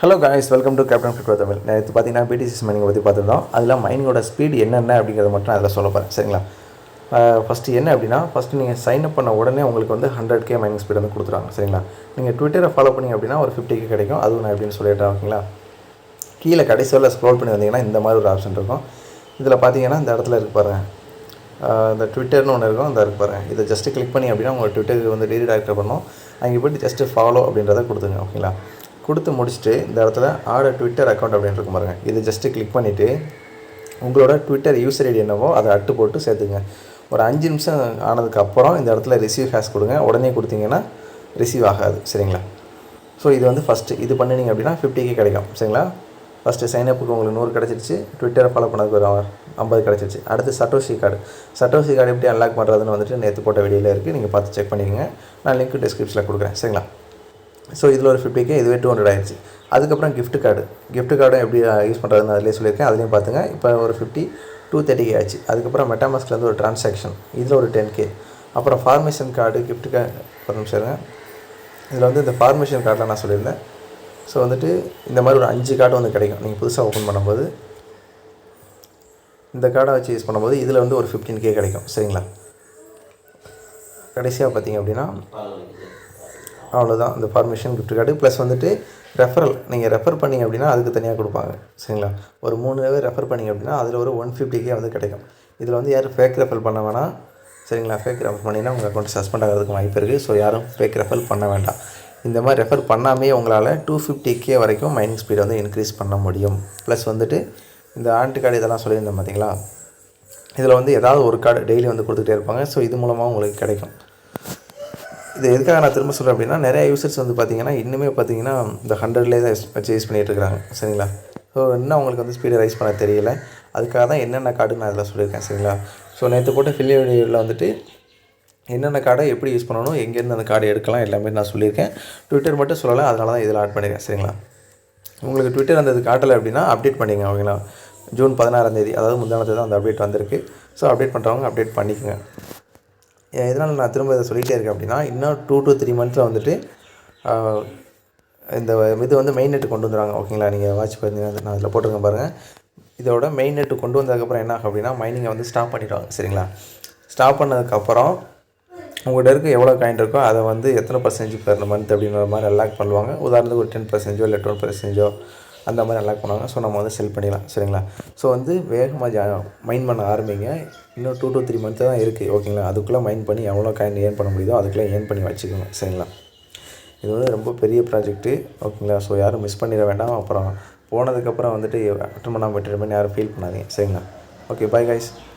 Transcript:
Hello guys, welcome to captain crypto Tamil. நேற்று பார்த்தீங்கன்னா BTCs மைனிங்கை பற்றி பார்த்துருந்தோம். அதில் மைனிங்கோட ஸ்பீடு என்னென்ன அப்படிங்கிறத மட்டும் அதில் சொல்ல போகிறேன். சரிங்களா? ஃபஸ்ட்டு என்ன அப்படின்னா, ஃபஸ்ட்டு நீங்கள் சைன் அப் பண்ண உடனே உங்களுக்கு வந்து 100K மைனிங் ஸ்பீடு வந்து கொடுத்துருவாங்க. சரிங்களா? நீங்கள் ட்விட்டரை ஃபாலோ பண்ணிங்க அப்படின்னா ஒரு 50K கிடைக்கும். அதுவும் நான் எப்படின்னு சொல்லிட்டேன். ஓகேங்களா? கீழே கடைசியில் ஸ்க்ரோல் பண்ணி வந்தீங்கன்னா இந்த மாதிரி ஒரு ஆப்ஷன் இருக்கும். இதில் பார்த்தீங்கன்னா இந்த இடத்துல இருக்கு பாருங்கள், இந்த ட்விட்டர்னு ஒன்று இருக்கும். அந்த இருக்கு பாருங்கள், இதை ஜஸ்ட்டு கிளிக் பண்ணி அப்படின்னா உங்கள் ட்விட்டருக்கு வந்து ரீடைரக்ட் பண்ணணும். அங்கே போய்ட்டு ஜஸ்ட்டு ஃபாலோ அப்படின்றத கொடுத்துங்க. ஓகேங்களா? கொடுத்து முடிச்சுட்டு இந்த இடத்துல ஆட் ட்விட்டர் அக்கௌண்ட் அப்படின்னு இருக்கும் பாருங்கள், இது ஜஸ்ட்டு கிளிக் பண்ணிவிட்டு உங்களோட ட்விட்டர் யூசர் ஐடி என்னவோ அதை அட்டு போட்டு சேர்த்துங்க. ஒரு 5 நிமிஷம் ஆனதுக்கப்புறம் இந்த இடத்துல ரிசீவ் ஹேஷ் கொடுங்க. உடனே கொடுத்தீங்கன்னா ரிசீவ் ஆகாது. சரிங்களா? ஸோ இது வந்து ஃபஸ்ட்டு இது பண்ணிங்க அப்படின்னா 50K கிடைக்கும். சரிங்களா? ஃபஸ்ட்டு சைனப்புக்கு உங்களுக்கு 100 கிடச்சிருச்சு. ட்விட்டரை ஃபாலோ பண்ணதுக்கு ஒரு 50 கிடச்சிருச்சு. அடுத்து சட்டோஷி கார்டு எப்படி அன்லாக் பண்ணுறதுன்னு வந்துட்டு நேற்று போட்ட வீடியோவில் இருக்குது. நீங்கள் பார்த்து செக் பண்ணிக்கோங்க. நான் லிங்க் டிஸ்கிரிப்ஷனில் கொடுக்குறேன். சரிங்களா? ஸோ இதில் ஒரு 50K, இதுவே 200 ஆயிடுச்சு. அதுக்கப்புறம் கிஃப்ட் கார்டும் எப்படி யூஸ் பண்ணுறதுன்னு அதிலே சொல்லியிருக்கேன். அதுலேயும் பார்த்துங்க. இப்போ ஒரு 230K ஆச்சு. அதுக்கப்புறம் மெட்டாமாஸ்க்லேருந்து ஒரு டிரான்சாக்ஷன், இதில் ஒரு 10K. அப்புறம் ஃபார்மேஷன் கார்டு, கிஃப்ட் கார்டு ஒரு நிமிஷம் இருங்க. இதில் வந்து இந்த ஃபார்மேஷன் கார்டில் நான் சொல்லியிருந்தேன். ஸோ வந்துட்டு இந்த மாதிரி ஒரு 5 கார்டு வந்து கிடைக்கும். நீங்கள் புதுசாக ஓப்பன் பண்ணும்போது இந்த கார்டை வச்சு யூஸ் பண்ணும்போது இதில் வந்து ஒரு 15K கிடைக்கும். சரிங்களா? கடைசியாக பார்த்தீங்க அப்படின்னா அவ்வளோதான். இந்த ஃபார்மேஷன் கிஃப்ட் கார்டு ப்ளஸ் வந்துட்டு ரெஃபரல். நீங்கள் ரெஃபர் பண்ணிங்க அப்படின்னா அதுக்கு தனியாக கொடுப்பாங்க. சரிங்களா? ஒரு 3 பேர் ரெஃபர் பண்ணிங்க அப்படின்னா அதில் ஒரு 150K வந்து கிடைக்கும். இதில் வந்து யாரும் ஃபேக் ரெஃபர் பண்ண வேணாம். சரிங்களா? ஃபேக் ரெஃபர் பண்ணிங்கன்னா உங்கள் அக்கௌண்ட் சஸ்பெண்ட் ஆகிறதுக்கு வாய்ப்பு இருக்குது. ஸோ யாரும் ஃபேக் ரெஃபர் பண்ண வேண்டாம். இந்த மாதிரி ரெஃபர் பண்ணாமே உங்களால் 250K வரைக்கும் மைனிங் ஸ்பீடை வந்து இன்க்ரீஸ் பண்ண முடியும். ப்ளஸ் வந்துட்டு இந்த ஆண்ட் கார்டு இதெல்லாம் சொல்லியிருந்தேன் பார்த்தீங்களா, இதில் வந்து ஏதாவது ஒரு கார்டு டெய்லி வந்து கொடுத்துட்டே இருப்பாங்க. ஸோ இது மூலமாக உங்களுக்கு கிடைக்கும். இது எதுக்காக நான் திரும்ப சொல்கிறேன் அப்படின்னா, நிறையா யூசர்ஸ் வந்து பார்த்திங்கன்னா இன்னுமே பார்த்திங்கன்னா இந்த 100லேயே தான் வச்சு யூஸ் பண்ணிகிட்டு இருக்கிறாங்க. சரிங்களா? ஸோ இன்னும் அவங்களுக்கு வந்து ஸ்பீடை ரைஸ் பண்ண தெரியல. அதுக்காக தான் என்னென்ன கார்டு நான் இதில் சொல்லியிருக்கேன். சரிங்களா? ஸோ நேற்று போட்ட வீடியோவில் வந்துட்டு என்னென்ன கார்டை எப்படி யூஸ் பண்ணணும், எங்கேருந்து அந்த கார்டு எடுக்கலாம் எல்லாமே நான் சொல்லியிருக்கேன். ட்விட்டர் மட்டும் சொல்லலை, அதனால தான் இதில் ஆட் பண்ணியிருக்கேன். சரிங்களா? உங்களுக்கு ட்விட்டர் அந்த இது காட்டலை அப்படின்னா அப்டேட் பண்ணிங்க. ஓகேங்களா? ஜூன் 16 அதாவது முந்தானத்து தான் அந்த அப்டேட் வந்திருக்கு. ஸோ அப்டேட் பண்ணுறவங்க அப்டேட் பண்ணிக்கோங்க. இதனால் நான் திரும்ப இதை சொல்லிகிட்டே இருக்கேன் அப்படின்னா, இன்னும் 2 to 3 மந்த்ஸில் வந்துட்டு இந்த இது வந்து மெயின் நெட்டு கொண்டு வந்துடுவாங்க. ஓகேங்களா? நீங்கள் வாட்ச் பண்ணிங்கன்னா நான் அதில் போட்டிருக்கேன் பாருங்கள். இதோட மெயின் நெட்டு கொண்டு வந்ததுக்கப்புறம் என்ன ஆகும் அப்படின்னா, மைனிங்கை வந்து ஸ்டாப் பண்ணிவிடுவாங்க. சரிங்களா? ஸ்டாப் பண்ணதுக்கப்புறம் உங்கள்கிட்ட இருக்க எவ்வளோ காயின் இருக்கோ அதை வந்து எத்தனை பர்சன்டேஜ் பெர் மந்த் அப்படின்ற மாதிரி அன்லாக் பண்ணுவாங்க. உதாரணத்துக்கு ஒரு 10% இல்லை 12% அந்த மாதிரி அன்லாக் பண்ணுவாங்க. ஸோ நம்ம வந்து செல் பண்ணிடலாம். சரிங்களா? ஸோ வந்து வேகமாக மைன் பண்ண ஆரம்பிங்க. இன்னும் 2 to 3 மந்த்து தான் இருக்குது. ஓகேங்களா? அதுக்குள்ளே மைன் பண்ணி எவ்வளோ காயின் ஏர்ன் பண்ண முடியுதோ அதுக்குள்ளே ஏர்ன் பண்ணி வச்சுக்கோங்க. சரிங்களா? இது வந்து ரொம்ப பெரிய ப்ராஜெக்ட்டு. ஓகேங்களா? ஸோ யாரும் மிஸ் பண்ணிட வேண்டாம். அப்புறம் போனதுக்கப்புறம் வந்துட்டு அட்டன் பண்ணாமல் விட்டுருமேன்னு யாரும் ஃபீல் பண்ணாதீங்க. சரிங்களா? Okay, bye guys.